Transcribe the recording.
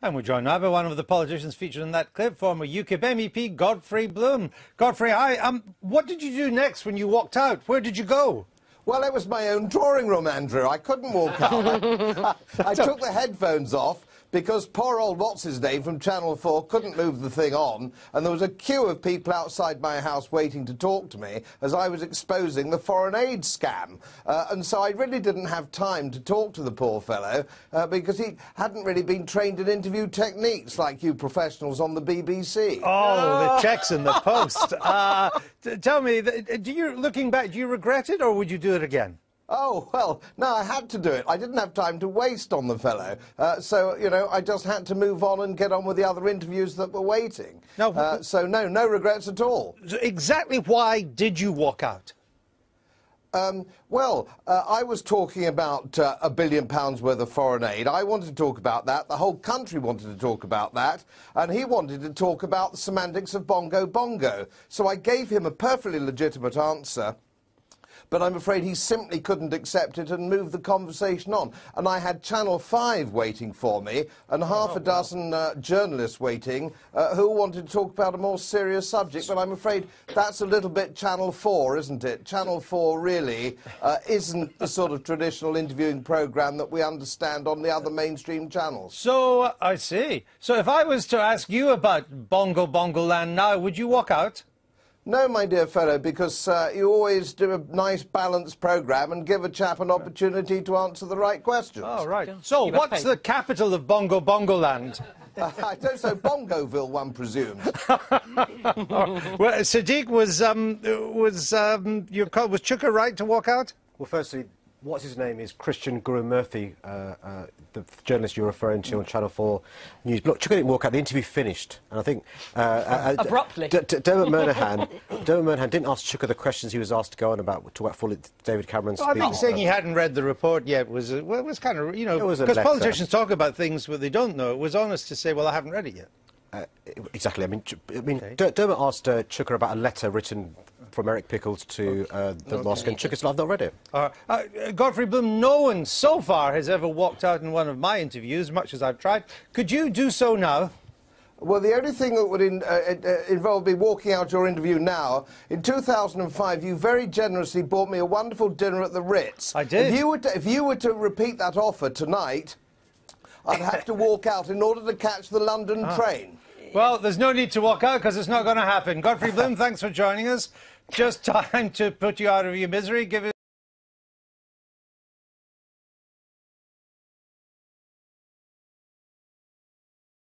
And we're joined now by one of the politicians featured in that clip, former UKIP MEP Godfrey Bloom. Godfrey, hi. What did you do next when you walked out? Where did you go? Well, it was my own drawing room, Andrew. I couldn't walk out. I took the headphones off because poor old what's-his-name from Channel 4 couldn't move the thing on, and there was a queue of people outside my house waiting to talk to me as I was exposing the foreign aid scam. And so I really didn't have time to talk to the poor fellow because he hadn't really been trained in interview techniques like you professionals on the BBC. Oh, the checks in the post. Tell me, looking back, do you regret it or would you do it again? Oh, well, no, I had to do it. I didn't have time to waste on the fellow. So, you know, I just had to move on and get on with the other interviews that were waiting. No, so, no regrets at all. So exactly why did you walk out? Well, I was talking about £1 billion worth of foreign aid. I wanted to talk about that. The whole country wanted to talk about that. And he wanted to talk about the semantics of bongo bongo. So I gave him a perfectly legitimate answer. But I'm afraid he simply couldn't accept it and move the conversation on. And I had Channel 5 waiting for me and half a dozen journalists waiting who wanted to talk about a more serious subject. But I'm afraid that's a little bit Channel 4, isn't it? Channel 4 really isn't the sort of traditional interviewing programme that we understand on the other mainstream channels. So, I see. So if I was to ask you about Bongo Bongo Land now, would you walk out? No, my dear fellow, because you always do a nice, balanced programme and give a chap an opportunity to answer the right questions. Oh, right. So, what's the capital of Bongo Bongo Land? I don't know, Bongoville, one presumes. Well, Sadiq, was Chuka right to walk out? Well, firstly, what's his name is Christian Guru Murphy, the journalist you're referring to on Channel 4 News. Look, Chuka didn't walk out. The interview finished, and I think abruptly. Dermot Moynihan didn't ask Chuka the questions he was asked to go on about, talk about fully David Cameron's speech. I think saying he hadn't read the report yet was kind of, you know, because politicians talk about things where they don't know. It was honest to say, well, I haven't read it yet. Exactly. I mean, Okay. Dermot asked Chuka about a letter written from Eric Pickles to the mosque, and Chuka said, I've not read it. Godfrey Bloom, no one so far has ever walked out in one of my interviews, much as I've tried. Could you do so now? Well, the only thing that would involve me walking out your interview now, in 2005, you very generously bought me a wonderful dinner at the Ritz. I did. If you were to repeat that offer tonight, I'd have to walk out in order to catch the London train. Well, there's no need to walk out because it's not going to happen. Godfrey Bloom, thanks for joining us. Just time to put you out of your misery. Give it